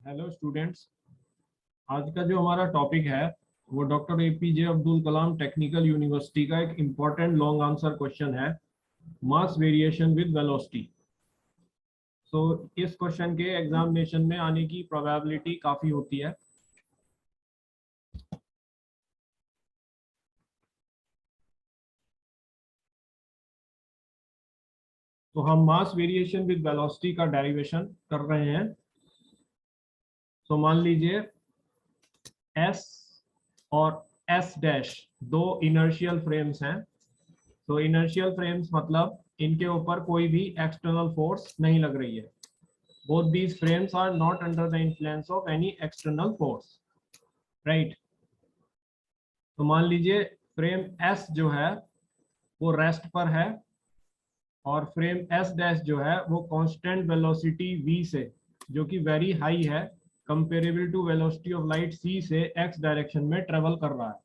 Hello students. आज का जो हमारा टॉपिक है वो doctor APJ Abdul Kalam technical university का एक इम्पॉर्टेंट लॉन्ग आंसर क्वेश्चन है, मास वेरिएशन विद वेलोसिटी। तो इस क्वेश्चन के एग्जामिनेशन में आने की प्रोबेबिलिटी काफ़ी होती है। तो हम मास वेरिएशन विद वेलोसिटी का डेरिवेशन कर रहे हैं। तो मान लीजिए एस और एस डैश दो इनर्शियल फ्रेम्स हैं। तो इनर्शियल फ्रेम्स मतलब इनके ऊपर कोई भी एक्सटर्नल फोर्स नहीं लग रही है। both these frames are not under the influence of any external force, right? तो मान लीजिए फ्रेम S जो है वो रेस्ट पर है और फ्रेम S डैश जो है वो कांस्टेंट वेलोसिटी v से, जो कि वेरी हाई है, comparable to velocity of light c से x डायरेक्शन में ट्रेवल कर रहा है।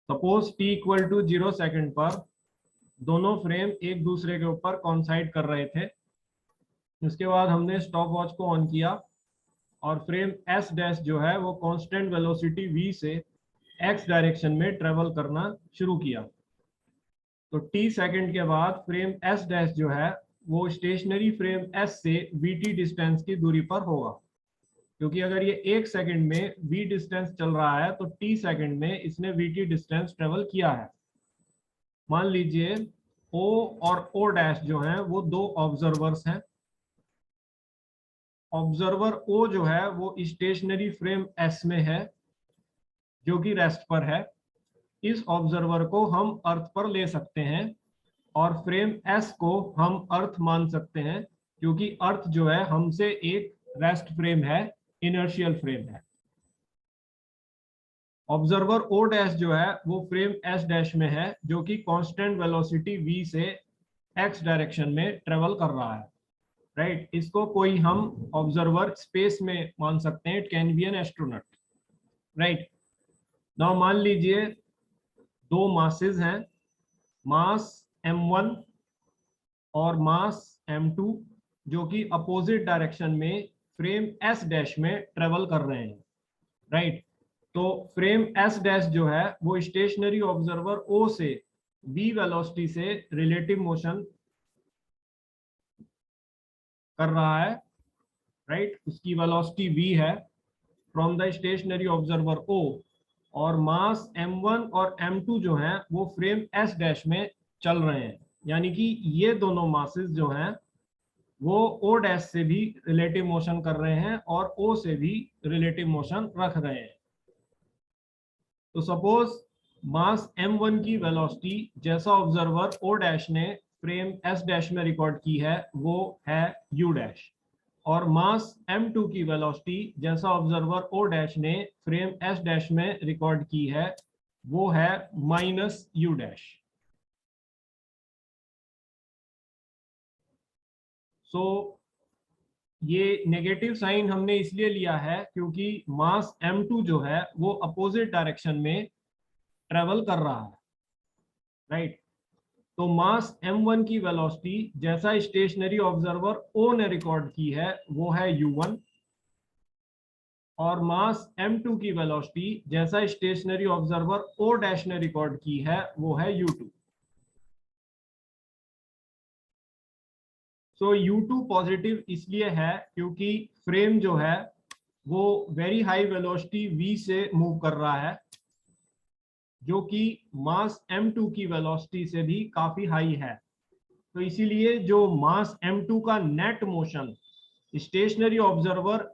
Suppose t equal to 0 second पर दोनों फ्रेम एक दूसरे के ऊपर कॉन्साइड कर रहे थे। उसके बाद हमने स्टॉप वॉच को ऑन किया और फ्रेम एस डैश जो है वो कांस्टेंट वेलोसिटी v से x डायरेक्शन में ट्रेवल करना शुरू किया। तो t सेकंड के बाद फ्रेम s डैश जो है वो स्टेशनरी फ्रेम s से vt डिस्टेंस की दूरी पर होगा, क्योंकि अगर ये 1 सेकंड में v डिस्टेंस चल रहा है तो t सेकंड में इसने vt डिस्टेंस ट्रेवल किया है। मान लीजिए o और o डैश जो है वो दो ऑब्जर्वर्स हैं। ऑब्जर्वर O जो है वो स्टेशनरी फ्रेम S में है जो कि रेस्ट पर है। इस ऑब्जर्वर को हम अर्थ पर ले सकते हैं और फ्रेम S को हम अर्थ मान सकते हैं, क्योंकि अर्थ जो है हमसे एक रेस्ट फ्रेम है, इनर्शियल फ्रेम है। ऑब्जर्वर O डैश जो है वो फ्रेम S डैश में है जो कि कांस्टेंट वेलोसिटी v से x डायरेक्शन में ट्रेवल कर रहा है, राइट? इसको कोई हम ऑब्जर्वर स्पेस में मान सकते हैं, it can be an astronaut, right? Now मान लीजिए दो मासेस हैं, मास m1 और मास m2, जो कि अपोजिट डायरेक्शन में फ्रेम s डैश में ट्रेवल कर रहे हैं, राइट? तो फ्रेम s डैश जो है वो स्टेशनरी ऑब्जर्वर O से v वेलोसिटी से रिलेटिव मोशन कर रहा है, राइट? उसकी वेलोसिटी v है from the stationery observer O, और मास m1 और m2 जो हैं वो फ्रेम s डैश में चल रहे हैं। यानी कि ये दोनों मासेस जो हैं वो O डैश से भी रिलेटिव मोशन कर रहे हैं और O से भी रिलेटिव मोशन रख रहे हैं। तो सपोज मास m1 की वेलोसिटी जैसा ऑब्जर्वर O डैश ने फ्रेम s डैश में रिकॉर्ड की है वो है u डैश, और मास m2 की वेलोसिटी जैसा ऑब्जर्वर O डैश ने फ्रेम s डैश में रिकॉर्ड की है वो है माइनस u डैश। सो ये नेगेटिव साइन हमने इसलिए लिया है क्योंकि मास m2 जो है वो अपोजिट डायरेक्शन में ट्रेवल कर रहा है, राइट? तो मास m1 की वेलोसिटी जैसा स्टेशनरी ऑब्जर्वर O ने रिकॉर्ड की है वो है u1, और मास m2 की वेलोसिटी जैसा स्टेशनरी ऑब्जर्वर O डैश ने रिकॉर्ड की है वो है u2। सो u2 पॉजिटिव इसलिए है क्योंकि फ्रेम जो है वो वेरी हाई वेलोसिटी v से मूव कर रहा है, जो कि मास m2 की वेलोसिटी से भी काफी हाई है। तो इसीलिए जो मास m2 का net motion stationery observer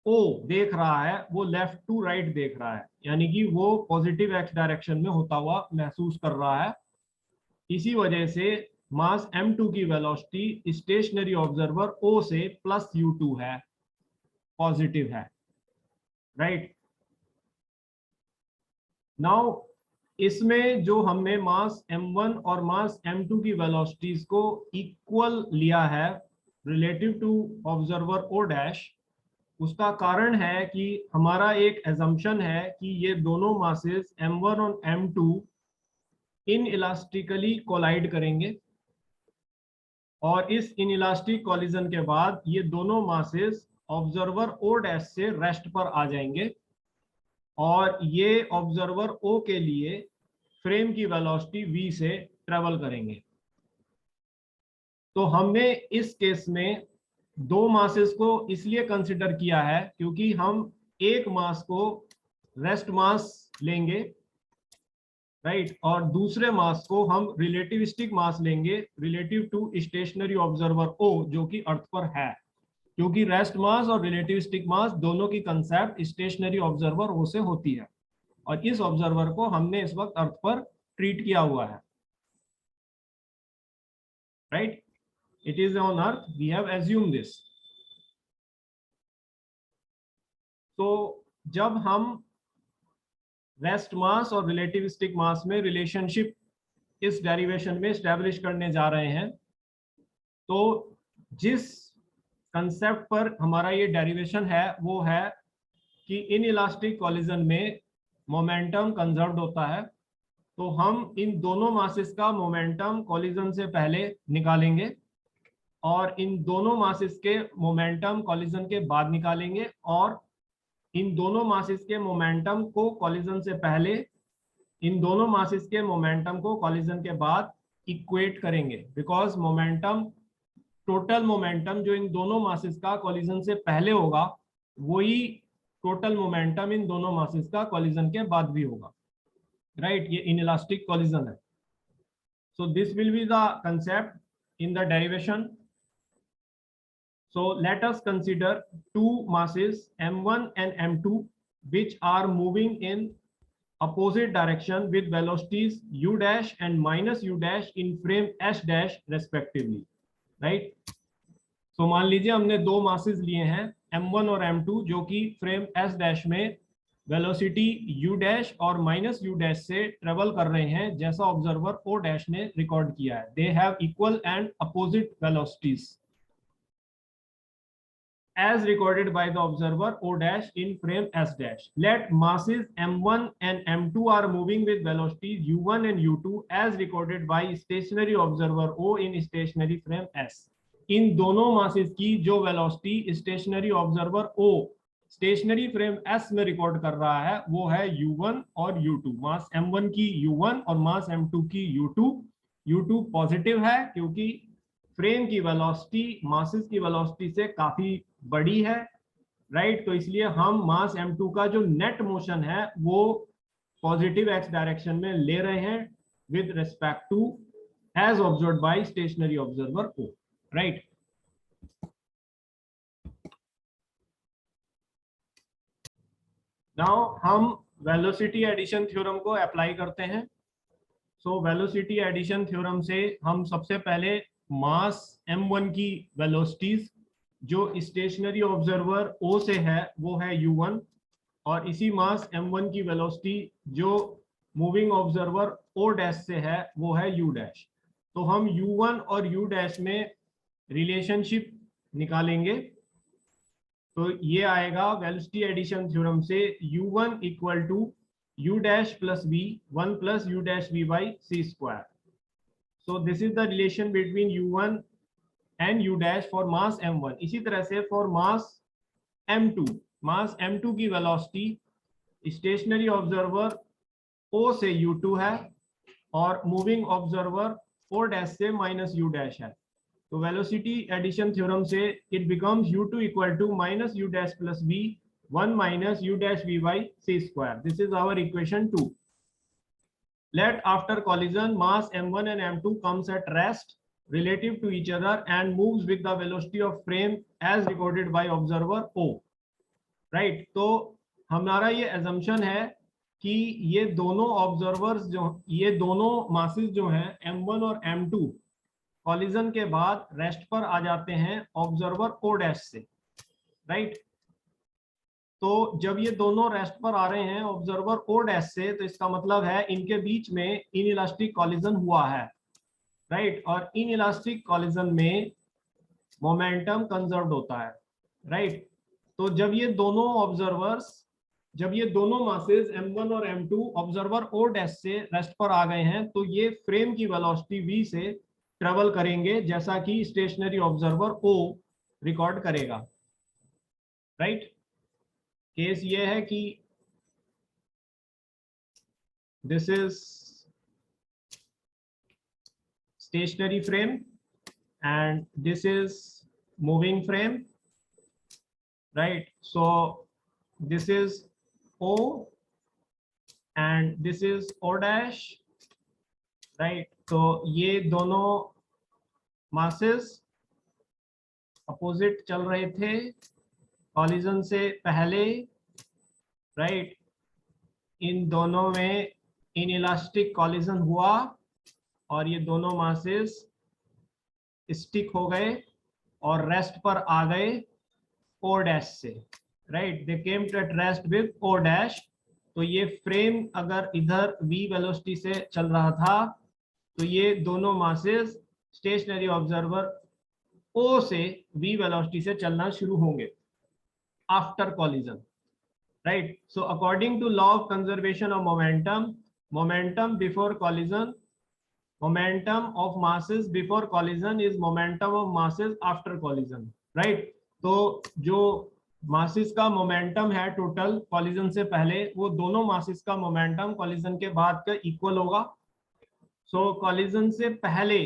O देख रहा है वो लेफ्ट टू राइट देख रहा है, यानी कि वो पॉजिटिव x डायरेक्शन में होता हुआ महसूस कर रहा है। इसी वजह से मास m2 की वेलोसिटी स्टेशनरी ऑब्जर्वर O से प्लस u2 है, पॉजिटिव है, राइट? नाउ इसमें जो हमने मास m1 और मास m2 की वेलोसिटीज को इक्वल लिया है relative to observer O dash, उसका कारण है कि हमारा एक एजम्पशन है कि ये दोनों मासेस m1 और m2 इन इलास्टिकली कोलाइड करेंगे, और इस इनइलास्टिक कॉलिजन के बाद ये दोनों मासेस ऑब्जर्वर ओ डैश से रेस्ट पर आ जाएंगे और ये ऑब्जर्वर ओ के लिए फ्रेम की वेलोसिटी v से ट्रेवल करेंगे। तो हमने इस केस में दो मासेस को इसलिए कंसिडर किया है क्योंकि हम एक मास को रेस्ट मास लेंगे, राइट, और दूसरे मास को हम रिलेटिविस्टिक मास लेंगे रिलेटिव टू स्टेशनरी ऑब्जर्वर ओ जो कि अर्थ पर है, क्योंकि रेस्ट मास और रिलेटिविस्टिक मास दोनों की कंसेप्ट स्टेशनरी ऑब्जर्वर ओ से होती है और इस ऑब्जर्वर को हमने इस वक्त अर्थ पर ट्रीट किया हुआ है, right, it is on Earth, we have assume this. तो जब हम रेस्ट मास और रिलेटिविस्टिक मास में रिलेशनशिप इस डेरिवेशन में स्टैब्लिश करने जा रहे हैं, तो जिस कंसेप्ट पर हमारा ये डेरिवेशन है वो है कि इन इलास्टिक कॉलिजन में मोमेंटम कंजर्व्ड होता है। तो हम इन दोनों मासेस का मोमेंटम कॉलिजन से पहले निकालेंगे और इन दोनों मासेस के मोमेंटम कॉलिजन के बाद निकालेंगे और इन दोनों मासेस के मोमेंटम को कॉलिजन से पहले, इन दोनों मासेस के मोमेंटम को कॉलिजन के बाद इक्वेट करेंगे, बिकॉज मोमेंटम, टोटल मोमेंटम जो इन दोनों मासेस का कॉलिजन से पहले होगा वही टोटल मोमेंटम इन दोनों मासेस का कॉलिजन के बाद भी होगा, राइट, ये इनइलास्टिक कॉलिजन है। So this will be the concept in the derivation. So let us consider two masses m1 and m2 which are moving in opposite direction with velocities u dash and minus u dash in frame s dash respectively, right? So मान लीजिए हमने दो masses लिए हैं m1 और m2 जो कि frame s dash में वेलोसिटी u dash और माइनस u dash से ट्रेवल कर रहे हैं जैसा ऑब्जर्वर o dash ने रिकॉर्ड किया है। They have equal and opposite velocities as recorded by the observer O dash in frame S dash. Let masses m1 and m2 are moving with velocities u1 and u2 as recorded by stationary observer O in stationary frame S. इन दोनों masses की जो velocity stationary observer O stationary frame S में record कर रहा है वो है u1 और u2। मास m1 की u1 और मास m2 की u2। u2 पॉजिटिव है क्योंकि फ्रेम की वेलोसिटी मासेस की वेलोसिटी से काफी बड़ी है, राइट, तो इसलिए हम मास m2 का जो नेट मोशन है वो पॉजिटिव x डायरेक्शन में ले रहे हैं with respect to as observed by stationary observer O, right. Now हम वेलोसिटी एडिशन थ्योरम को अप्लाई करते हैं। सो वेलोसिटी एडिशन थ्योरम से हम सबसे पहले मास m1 की वेलोसिटीज जो स्टेशनरी ऑब्जर्वर O से है वो है u1 और इसी मास m1 की वेलोसिटी जो मूविंग ऑब्जर्वर O डैश से है वो है u डैश। तो हम u1 और u डैश में रिलेशनशिप निकालेंगे। तो ये आएगा वेलोसिटी एडिशन थ्योरम से u1 equal to u dash plus v 1 plus u dash v by c square. So this is the relation between u1 and u dash for mass m1। इसी तरह से for mass m2, mass m2 की velocity stationary observer O से u2 है और moving observer O dash से minus u dash है। तो वेलोसिटी एडिशन थ्योरम से it becomes u2 equal to minus u dash plus v 1 minus u dash v by c square. This is our equation 2। Let after collision mass m1 and m2 comes at rest relative to each other and moves with the velocity of frame as recorded by observer O, right? तो हमारा ये assumption है कि ये दोनों observers जो, ये दोनों मासेस जो हैं m1 और m2 कॉलिजन के बाद रेस्ट पर आ जाते हैं ऑब्जर्वर O डैश से, राइट। तो जब ये दोनों रेस्ट पर आ रहे हैं ऑब्जर्वर O डैश से तो इसका मतलब है इनके बीच में इनइलास्टिक कॉलिजन हुआ है, राइट, और इनइलास्टिक कॉलिजन में मोमेंटम कंजर्व्ड होता है, राइट। तो जब ये दोनों ऑब्जर्वर्स, जब ये दोनों मासेस m1 और m2 ऑब्जर्वर O डैश से रेस्ट पर आ गए हैं तो ये फ्रेम की वेलोसिटी v से ट्रेवल करेंगे जैसा कि स्टेशनरी ऑब्जर्वर O रिकॉर्ड करेगा। राइट। केस ये है कि this is stationary frame and this is moving frame, right? So this is O and this is O dash, right? तो ये दोनों masses अपोजिट चल रहे थे कॉलिजन से पहले, राइट। इन दोनों में इनइलास्टिक कॉलिजन हुआ और ये दोनों masses स्टिक हो गए और रेस्ट पर आ गए ओ डैश से, right. They came to at rest with O dash. तो ये फ्रेम अगर इधर v वेलोसिटी से चल रहा था तो ये दोनों मासेस स्टेशनरी ऑब्जर्वर ओ से v वेलोसिटी से चलना शुरू होंगे after collision, right. So according to law of conservation of momentum, momentum before collision, momentum of masses before collision is momentum of masses after collision, right? तो जो masses का momentum है total collision से पहले, वो दोनों masses का momentum collision के बाद का equal होगा। so collision से पहले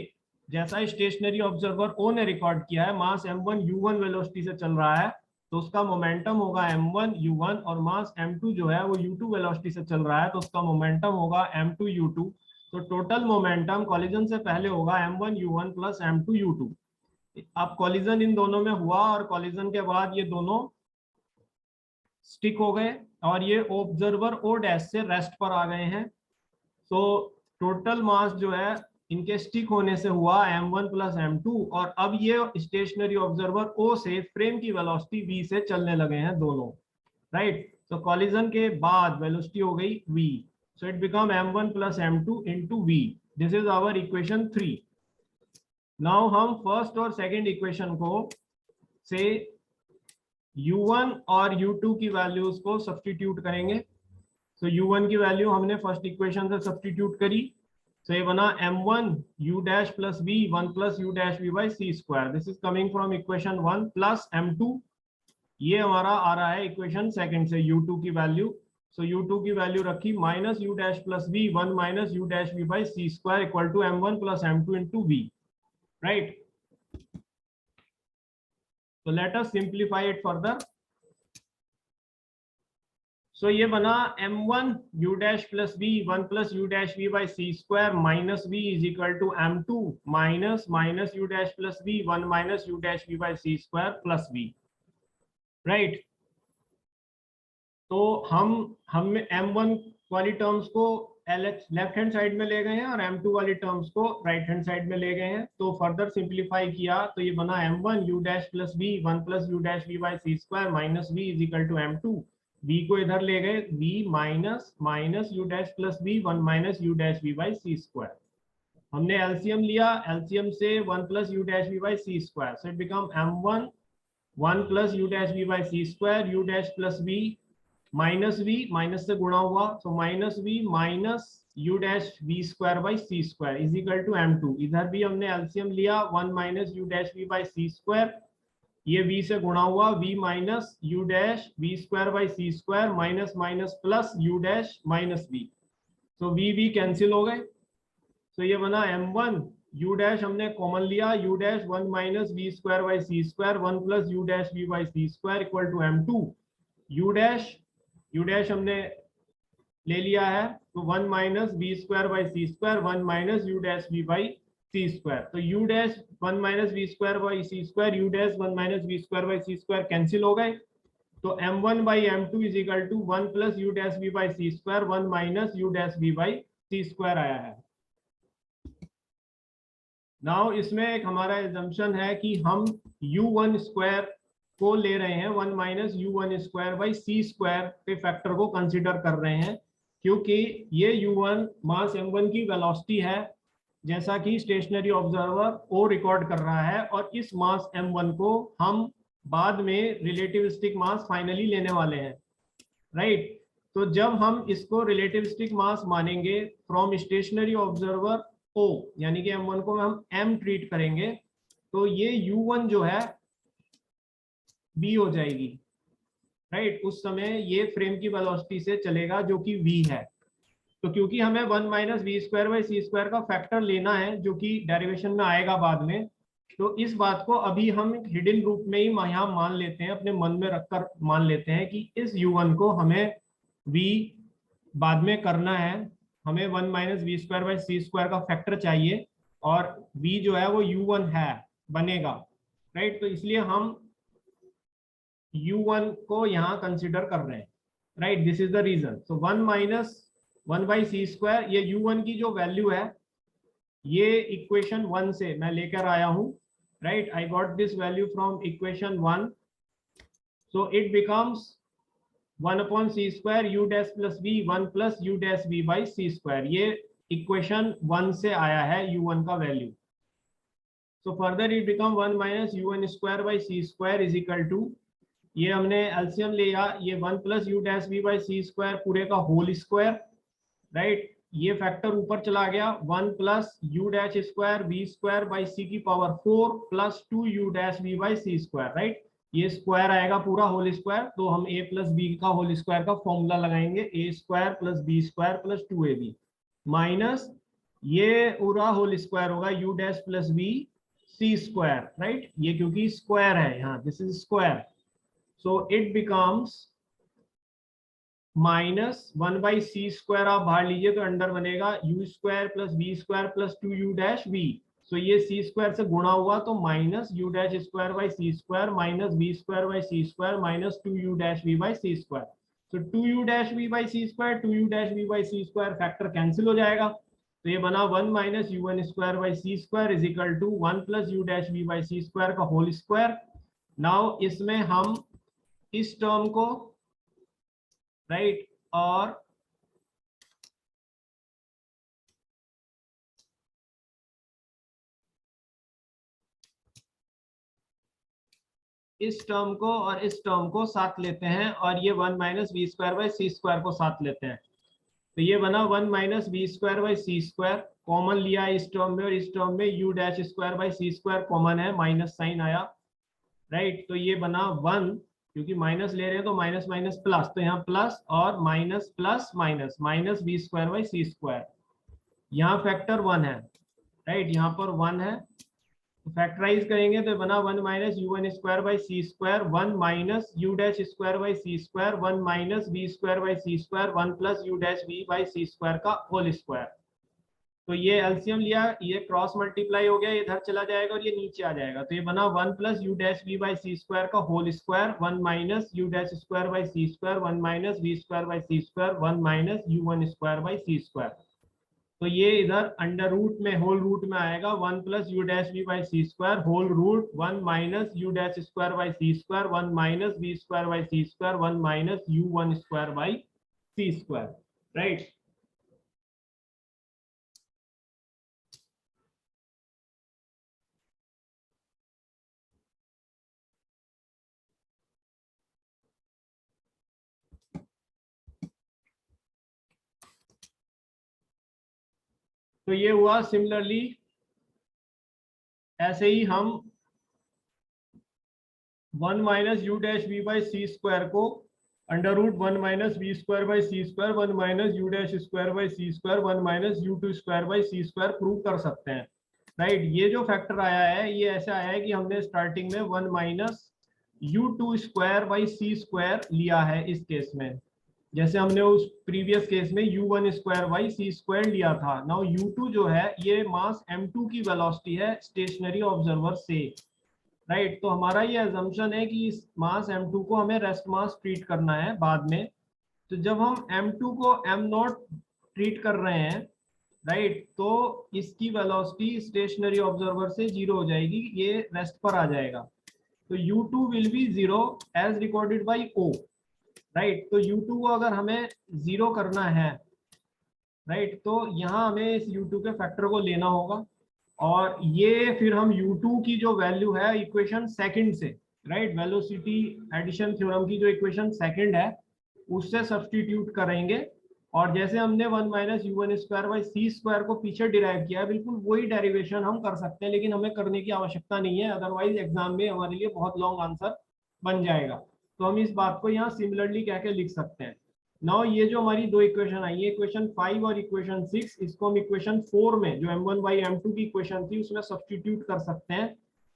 जैसा स्टेशनरी ऑब्जर्वर O ने रिकॉर्ड किया है, मास m1 u1 वेलोसिटी से चल रहा है, तो उसका मोमेंटम होगा m1 u1, और मास m2 जो है वो u2 वेलोसिटी से चल रहा है, तो उसका मोमेंटम होगा m2 u2। तो टोटल मोमेंटम कॉलिजन से पहले होगा m1 u1 plus m2 u2। अब कॉलिजन इन दोनों में हुआ और कॉलिजन के बाद ये दोनों स्टिक हो गए और ये ऑब्जर्वर ओ डैश से रेस्ट पर आ गए हैं। तो टोटल मास जो है इनके स्टिक होने से हुआ m1 प्लस m2, और अब ये स्टेशनरी ऑब्जर्वर ओ से फ्रेम की वेलोसिटी v से चलने लगे हैं दोनों, राइट। तो कॉलिजन के बाद वेलोसिटी हो गई v, so it become m1 plus m2 into v. This is our equation 3. now हम फर्स्ट और सेकंड इक्वेशन को से u1 और u2 की वैल्यूज को सब्स्टिट्यूट करेंगे। so u1 की वैल्यू हमने फर्स्ट इक्वेशन से सब्स्टिट्यूट करी, so ये बना m1 u dash plus v 1 plus u dash v by c square. this is coming from equation 1 plus m2, ये हमारा आ रहा है इक्वेशन सेकंड से u2 की वैल्यू। सो u2 की वैल्यू रखी minus u dash plus v 1 minus u dash v by c square equal to m1 plus m2 into v, right. तो let us simplify it further. So ये बना m1 u dash plus v 1 plus u dash v by c square minus v is equal to m2 minus minus u dash plus v 1 minus u dash v by c square plus v, right. तो हम m1 वाली terms को left hand side में ले गए हैं और m2 वाली टर्म्स को राइट हैंड साइड में ले गए हैं। तो फर्दर सिंप्लीफाई किया तो ये बना m1 u dash plus v 1 plus u dash v by c square minus v is equal to m2, v को इधर ले गए, v minus minus u dash plus v 1 minus u dash v by c square. हमने LCM लिया, LCM से 1 plus u dash v by c square, so it become m1 1 plus u dash v by c square, u dash plus v minus v, minus से गुणा हुआ, so minus v minus u dash v square by c square is equal to m2। इधर भी हमने LCM लिया, 1 minus u dash v by c square, ये v से गुणा हुआ, v minus u dash v square by c square minus minus plus u dash minus v, so v cancel हो गए। सो ये बना m1 u डैश हमने common लिया, u dash 1 minus v square by c square 1 plus u dash v by c square equal to m2, u dash हमने ले लिया है, तो 1 minus v square by c square 1 minus u dash v by c square, तो u dash 1 minus v square by c square, u dash 1 minus v square by c square cancel हो गए। तो m1 by m2 is equal to 1 plus u dash v by c square 1 minus u dash v by c square आया है। Now इसमें एक हमारा assumption है कि हम u1 स्क्वायर को ले रहे हैं 1 minus u1 square by c square के फैक्टर को कंसीडर कर रहे हैं, क्योंकि ये u1 मास m1 की वेलोसिटी है जैसा कि स्टेशनरी ऑब्जर्वर ओ रिकॉर्ड कर रहा है, और इस मास m1 को हम बाद में रिलेटिविस्टिक मास फाइनली लेने वाले हैं, राइट। तो जब हम इसको रिलेटिविस्टिक मास मानेंगे फ्रॉम स्टेशनरी ऑब्जर्वर ओ, यानी कि m1 को हम m ट्रीट करेंगे, तो ये u1 जो है b हो जाएगी, राइट, उस समय ये फ्रेम की वेलोसिटी से चलेगा जो कि v है। तो क्योंकि हमें 1 minus V square by C square का फैक्टर लेना है जो कि डेरिवेशन में आएगा बाद में, तो इस बात को अभी हम हिडन रूप में ही यहाँ मान लेते हैं, अपने मन में रखकर मान लेते हैं कि इस u1 को हमें v बाद में करना है, हमें 1 minus V square by C square का फैक्टर चाहिए और v जो है वो u1 है बनेगा, राइट। तो इसलिए हम u1 को यहाँ कंसिडर कर रहे हैं, right, this is the reason. So 1 minus 1 by C square, ये u1 की जो वैल्यू है ये इक्वेशन 1 से मैं लेकर आया हूं, right, I got this value from equation 1। So it becomes 1 upon C square U dash plus V 1 plus U dash V by C square, ये इक्वेशन 1 से आया है u1 का वैल्यू। So further it become 1 minus u1 square by C square is equal to, ये हमने LCM लिया, ये 1 plus U dash V by C square पूरे का होल स्क्वायर, राइट, ये फैक्टर ऊपर चला गया, 1 plus U dash square V square by C की power 4 plus 2 U dash V by C square, right, ये स्क्वायर आएगा पूरा होल स्क्वायर, तो हम a प्लस बी का होल स्क्वायर का फॉर्मूला लगाएंगे, A square plus B square plus 2ab minus ये पूरा होल स्क्वायर होगा U dash plus B C square, right, ये क्योंकि स्क्वायर है यहाँ, this is square, so it becomes minus 1 by C square, आप बाहर लीजिए तो अंडर बनेगा U square plus B square plus 2 U dash V, so ये सी स्क्वायर से गुणा हुआ तो minus U dash square by C square minus B square by C square minus 2 U dash V by C square, so 2 U dash V by C square 2 U dash V by C square factor cancel हो जाएगा, तो ये बना 1 minus U one square by C square is equal to 1 plus U dash V by C square का whole square. Now इसमें हम इस term को, राइट, और इस टर्म को और इस टर्म को साथ लेते हैं और ये 1 minus V square by C square को साथ लेते हैं, तो ये बना 1 minus V square by C square, common लिया इस टर्म में और इस टर्म में U dash square by C square common है, माइनस साइन आया, राइट, तो ये बना 1, क्योंकि माइनस ले रहे हैं तो माइनस माइनस प्लस, तो यहाँ प्लस और minus plus minus minus V square by C square, यहाँ फैक्टर 1 है, राइट, यहाँ पर 1 है, तो फैक्टराइज करेंगे तो बना 1 minus U one square by C square 1 minus U dash square by C square 1 minus V square by C square 1 plus U dash V by C square का होल स्क्वायर, तो ये एलसीएम लिया, ये cross multiply हो गया, ये इधर चला जाएगा और ये नीचे आ जाएगा, तो ये बना 1 plus U dash V by C square का whole square 1 minus U dash square by C square 1 minus V square by C square 1 minus U one square by C square, तो ये इधर अंडर रूट में whole root में आएगा 1 plus U dash V by C square whole root 1 minus U dash square by C square 1 minus V square by C square 1 minus U one square by C square, right. तो ये हुआ, similarly ऐसे ही हम 1 minus U dash V by C square को under root 1 minus V square by C square 1 minus U dash square by C square 1 minus U two square by C square prove कर सकते हैं, right. ये जो factor आया है ये ऐसा आया है कि हमने स्टार्टिंग में 1 minus U two square by C square लिया है इस केस में, जैसे हमने उस प्रीवियस केस में U one square by C square लिया था। नाउ यू टू जो है ये मास m2 की वेलोसिटी है स्टेशनरी ऑब्जर्वर से, राइट, तो हमारा ये अजम्पशन है कि इस मास m2 को हमें रेस्ट मास ट्रीट करना है बाद में, तो जब हम m2 को m0 ट्रीट कर रहे हैं, राइट, तो इसकी वेलोसिटी स्टेशनरी ऑब्जर्वर से 0 हो जाएगी, ये रेस्ट पर आ जाएगा, तो u2 will be 0 as recorded by o, right, तो u2 को अगर हमें 0 करना है, राइट, तो यहाँ हमें इस u2 के फैक्टर को लेना होगा और ये फिर हम u2 की जो वैल्यू है इक्वेशन सेकंड से, राइट, वेलोसिटी एडिशन थ्योरम की जो इक्वेशन सेकंड है उससे सब्स्टिट्यूट करेंगे, और जैसे हमने 1 minus U one square by C square को पीछे डिराइव किया है बिल्कुल वही डेरिवेशन हम कर सकते हैं, लेकिन हमें करने की आवश्यकता नहीं है, अदरवाइज एग्जाम में हमारे लिए बहुत लॉन्ग आंसर बन जाएगा। तो हम इस बात को यहाँ सिमिलरली कह के लिख सकते हैं। नाउ ये जो हमारी दो इक्वेशन आई है, इक्वेशन 5 और इक्वेशन 6, इसको हम इक्वेशन 4 में जो m1/m2 की इक्वेशन थी उसमें सब्स्टिट्यूट कर सकते हैं।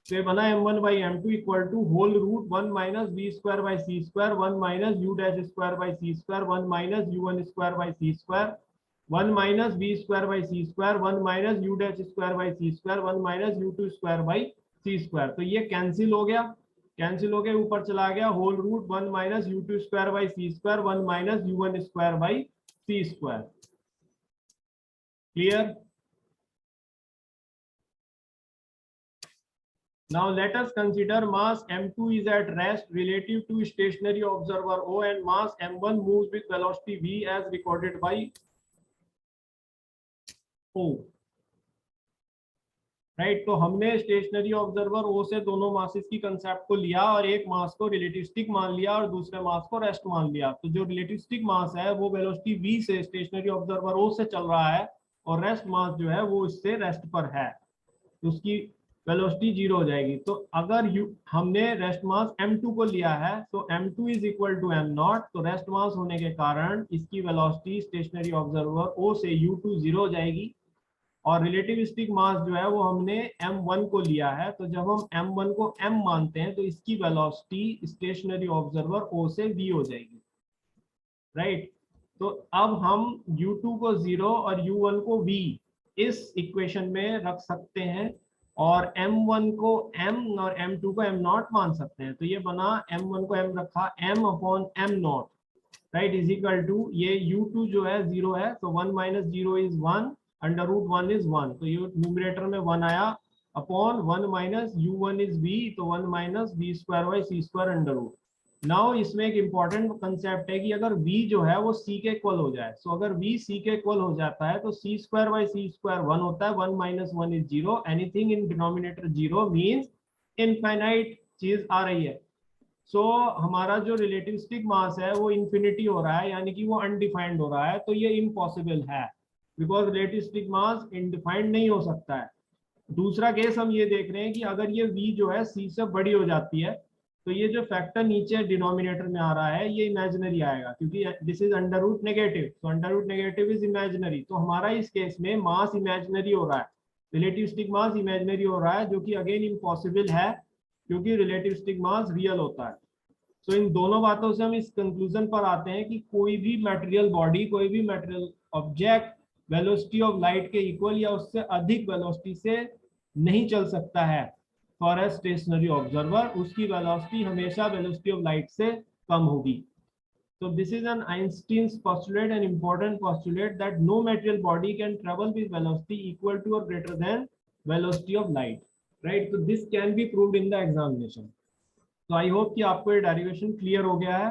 तो ये बना m1/m2 equal to whole root 1 minus B square by C square 1 minus U dash square by C square 1 minus u1 square by C square 1 minus B square by C square 1 minus U dash square by C square 1 minus u2 square by C square. तो ये cancel हो गया, cancel हो गया, ऊपर चला गया whole root 1 minus u2 square by C square 1 minus u1 square by C square. Clear? Now let us consider mass m2 is at rest relative to stationary observer O and mass m1 moves with velocity v as recorded by O. Right, तो हमने stationary observer ओ से दोनों masses की concept को लिया और एक मास को रिलेटिविस्टिक मान लिया और दूसरे मास को रेस्ट मान लिया। तो जो रिलेटिविस्टिक मास है वो वेलोसिटी v से स्टेशनरी ऑब्जर्वर ओ से चल रहा है और रेस्ट मास जो है वो इससे रेस्ट पर है, तो उसकी वेलोसिटी 0 हो जाएगी। तो अगर हमने रेस्ट मास m2 को लिया है तो m2 is equal to m0, तो रेस्ट मास होने के कारण इसकी वेलोसिटी स्टेशनरी ऑब्जर्वर o से u2 0 हो जाएगी। और रिलेटिविस्टिक मास जो है वो हमने m1 को लिया है, तो जब हम m1 को m मानते हैं तो इसकी वेलोसिटी स्टेशनरी ऑब्जर्वर o से v हो जाएगी। राइट, तो अब हम u2 को 0 और u1 को v इस इक्वेशन में रख सकते हैं और m1 को m और m2 को m0 मान सकते हैं। तो ये बना m1 को m रखा m upon m0, right, is equal to ये u2 जो है 0 है, तो 1 minus 0 is 1, under root 1 is 1, तो ये न्यूमरेटर में 1 आया upon 1 minus u1 is v, तो 1 minus v square by C square under root. Now इसमें एक इंपॉर्टेंट कंसेप्ट है कि अगर v जो है वो c के इक्वल हो जाए, सो अगर v c के इक्वल हो जाता है तो c square by C square 1 होता है, 1 minus 1 is 0, anything in denominator 0 means infinite चीज आ रही है। सो हमारा जो रिलेटिविस्टिक मास है वो इंफिनिटी हो रहा है, यानी कि वो अनडिफाइंड हो रहा है, तो ये इम्पॉसिबल है बिकॉज रिलेटिविस्टिक मास इनडिफाइंड नहीं हो सकता है। दूसरा केस हम ये देख रहे हैं कि अगर ये v जो है c से बड़ी हो जाती है तो ये जो फैक्टर नीचे डिनोमिनेटर में आ रहा है ये इमेजिनरी आएगा, क्योंकि this is under root negative, तो under root negative is imaginary, तो हमारा इस केस में मास इमेजिनरी हो रहा है, रिलेटिविस्टिक मास इमेजिनरी हो रहा है, जो कि अगेन इम्पॉसिबल है क्योंकि रिलेटिविस्टिक मास रियल होता है। तो इन दोनों बातों से हम इस कंक्लूजन पर आते हैं कि कोई भी मटेरियल बॉडी, कोई भी material object velocity of light के इक्वल या उससे अधिक वेलोसिटी से नहीं चल सकता है फॉर ए स्टेशनरी ऑब्जर्वर, उसकी वेलोसिटी हमेशा वेलोसिटी ऑफ लाइट से कम होगी। So this is an Einstein's postulate, an important postulate that no material body can travel with velocity equal to or greater than velocity of light, right? So this can be proved in the examination. So I hope कि आपको ये derivation clear हो गया है।